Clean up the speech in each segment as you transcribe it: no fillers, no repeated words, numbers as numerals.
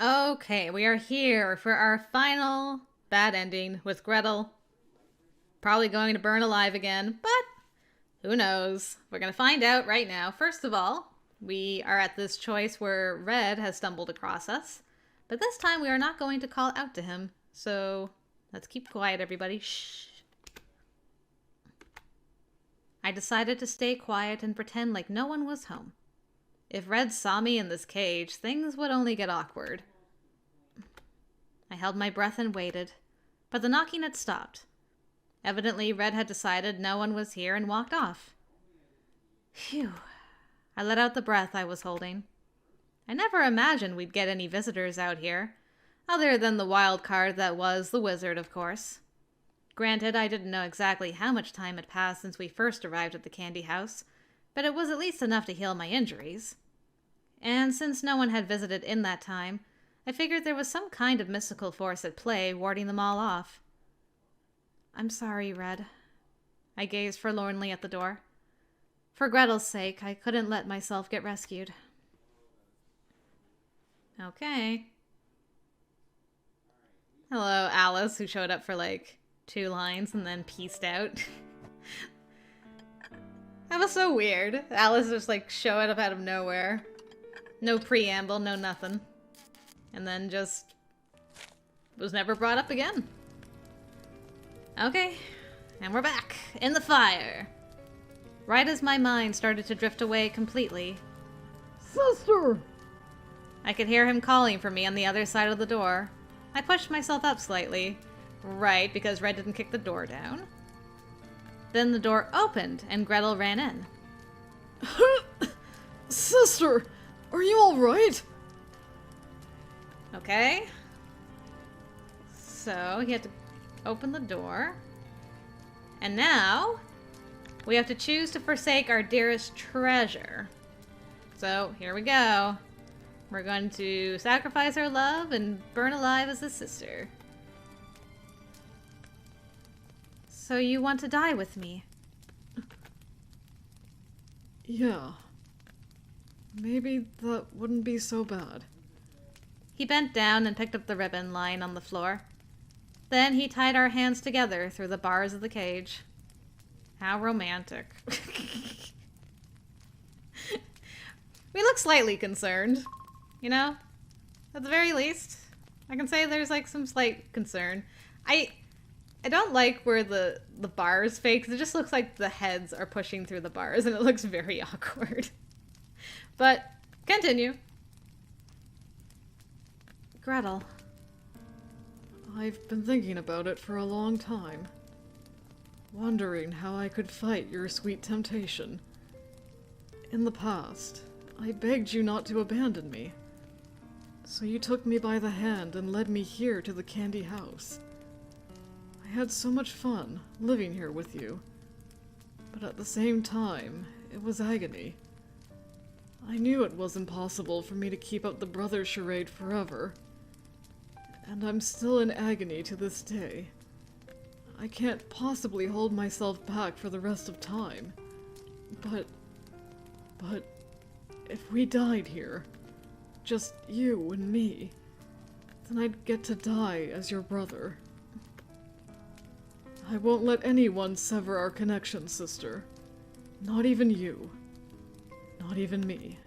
Okay, we are here for our final bad ending with Gretel. Probably going to burn alive again, but who knows? We're going to find out right now. First of all, we are at this choice where Red has stumbled across us, but this time we are not going to call out to him, so let's keep quiet, everybody. Shh. I decided to stay quiet and pretend like no one was home. If Red saw me in this cage, things would only get awkward. I held my breath and waited, but the knocking had stopped. Evidently, Red had decided no one was here and walked off. Phew. I let out the breath I was holding. I never imagined we'd get any visitors out here, other than the wild card that was the wizard, of course. Granted, I didn't know exactly how much time had passed since we first arrived at the candy house, but it was at least enough to heal my injuries. And since no one had visited in that time, I figured there was some kind of mystical force at play warding them all off. I'm sorry, Red. I gazed forlornly at the door. For Gretel's sake, I couldn't let myself get rescued. Okay. Hello, Alice, who showed up for like 2 lines and then peaced out. That was so weird. Alice just like showed up out of nowhere. No preamble, no nothing. And then just was never brought up again. Okay, and we're back in the fire. Right as my mind started to drift away completely. Sister! I could hear him calling for me on the other side of the door. I pushed myself up slightly. Right, because Red didn't kick the door down. Then the door opened and Gretel ran in. Sister, are you alright? Okay. So he had to open the door. And now we have to choose to forsake our dearest treasure. So here we go. We're going to sacrifice our love and burn alive as a sister. So you want to die with me? Yeah. Maybe that wouldn't be so bad. He bent down and picked up the ribbon lying on the floor. Then he tied our hands together through the bars of the cage. How romantic. We look slightly concerned, you know? At the very least, I can say there's like some slight concern. I don't like where the bars fake, 'cause it just looks like the heads are pushing through the bars and it looks very awkward. But, continue. Gretel. I've been thinking about it for a long time. Wondering how I could fight your sweet temptation. In the past, I begged you not to abandon me. So you took me by the hand and led me here to the candy house. I had so much fun living here with you. But at the same time, it was agony. I knew it was impossible for me to keep up the brother charade forever. And I'm still in agony to this day. I can't possibly hold myself back for the rest of time. But if we died here, just you and me, then I'd get to die as your brother. I won't let anyone sever our connection, sister. Not even you. Not even me.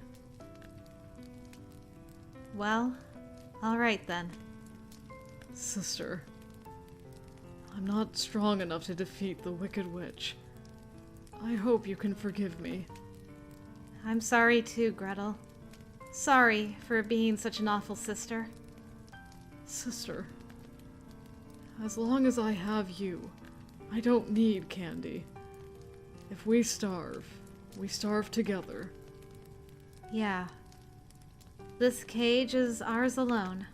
Well, alright then. Sister, I'm not strong enough to defeat the Wicked Witch. I hope you can forgive me. I'm sorry too, Gretel. Sorry for being such an awful sister. Sister, as long as I have you, I don't need candy. If we starve together. Yeah. This cage is ours alone.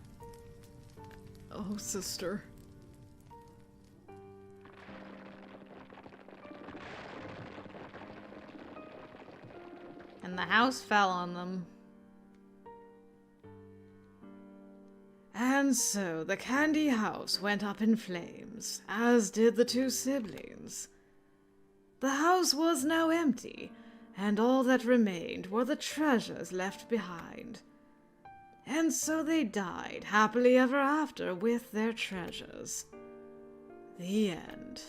Oh, sister. And the house fell on them. And so the candy house went up in flames, as did the 2 siblings. The house was now empty, and all that remained were the treasures left behind. And so they died happily ever after with their treasures. The end.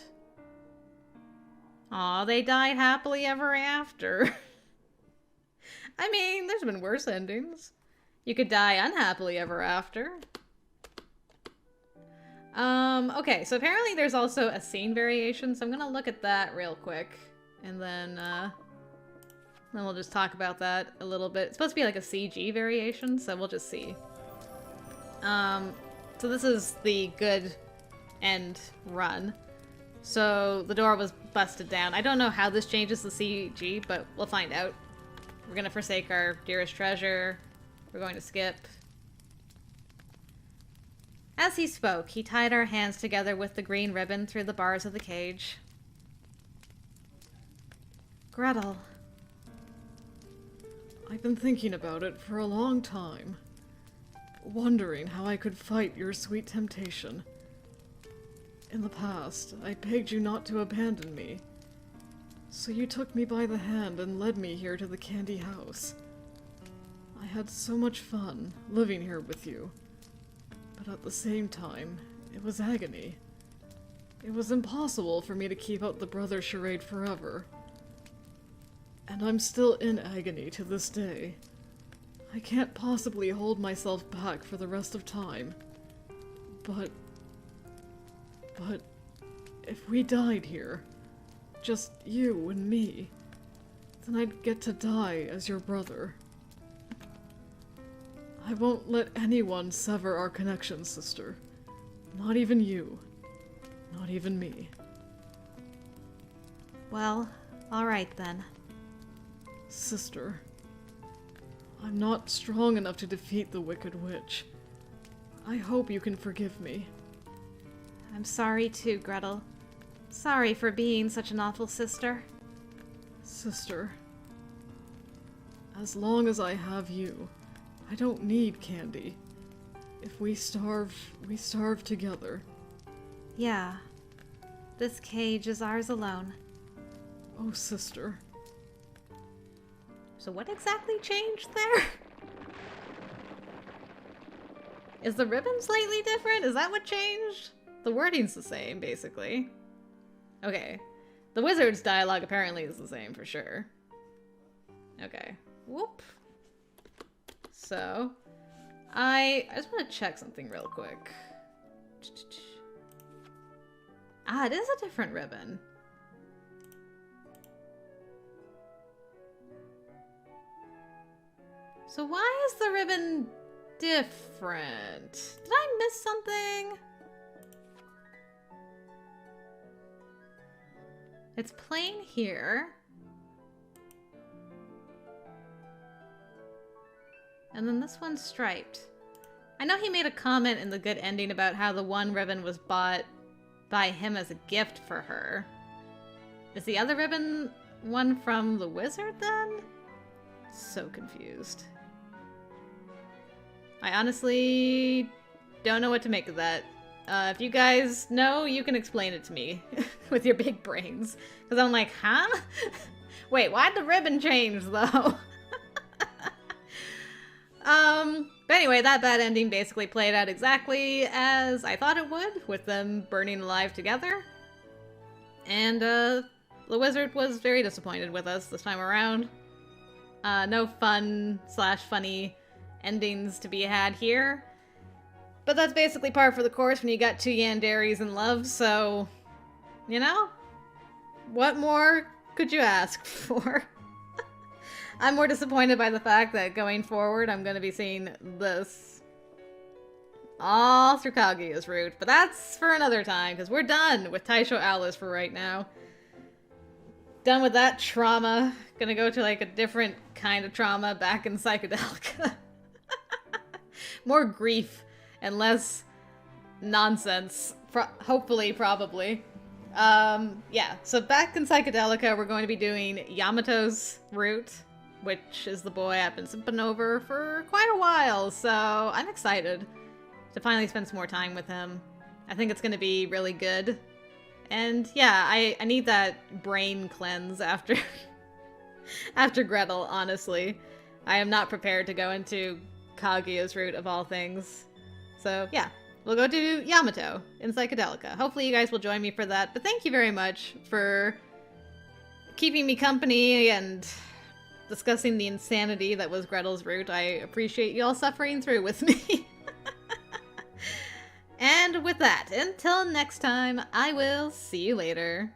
Aw, they died happily ever after. I mean, there's been worse endings. You could die unhappily ever after. Okay, so apparently there's also a scene variation, so I'm gonna look at that real quick. And then we'll just talk about that a little bit. It's supposed to be like a CG variation, so we'll just see. So this is the good end run. So the door was busted down. I don't know how this changes the CG, but we'll find out. We're gonna forsake our dearest treasure. We're going to skip. As he spoke, he tied our hands together with the green ribbon through the bars of the cage. Gretel. I've been thinking about it for a long time, wondering how I could fight your sweet temptation. In the past, I begged you not to abandon me, so you took me by the hand and led me here to the candy house. I had so much fun living here with you, but at the same time, it was agony. It was impossible for me to keep up the brother charade forever. And I'm still in agony to this day. I can't possibly hold myself back for the rest of time. But if we died here, just you and me, then I'd get to die as your brother. I won't let anyone sever our connection, sister. Not even you. Not even me. Well, alright then. Sister, I'm not strong enough to defeat the Wicked Witch. I hope you can forgive me. I'm sorry too, Gretel. Sorry for being such an awful sister. Sister, as long as I have you, I don't need candy. If we starve together. Yeah. This cage is ours alone. Oh, sister. So what exactly changed there? Is the ribbon slightly different? Is that what changed? The wording's the same, basically. Okay. The wizard's dialogue apparently is the same for sure. Okay. Whoop. So, I just want to check something real quick. Ah, it is a different ribbon. So why is the ribbon different? Did I miss something? It's plain here. And then this one's striped. I know he made a comment in the good ending about how the one ribbon was bought by him as a gift for her. Is the other ribbon one from the wizard then? So confused. I honestly don't know what to make of that. If you guys know, you can explain it to me with your big brains. Because I'm like, huh? Wait, why'd the ribbon change, though? But anyway, that bad ending basically played out exactly as I thought it would, with them burning alive together. And, the wizard was very disappointed with us this time around. No fun/funny endings to be had here. But that's basically par for the course when you got two yanderis in love, so... You know? What more could you ask for? I'm more disappointed by the fact that going forward I'm going to be seeing this all through Kaguya's route. But that's for another time, because we're done with Taisho Alice for right now. Done with that trauma. Gonna go to like a different kind of trauma back in Psychedelica. More grief and less nonsense. Hopefully, probably. Yeah, so back in Psychedelica, we're going to be doing Yamato's route, which is the boy I've been simping over for quite a while, so I'm excited to finally spend some more time with him. I think it's going to be really good. And yeah, I need that brain cleanse after after Gretel, honestly. I am not prepared to go into Kaguya's route of all things. So, yeah. We'll go to Yamato in Psychedelica. Hopefully you guys will join me for that. But thank you very much for keeping me company and discussing the insanity that was Gretel's route. I appreciate you all suffering through with me. And with that, until next time, I will see you later.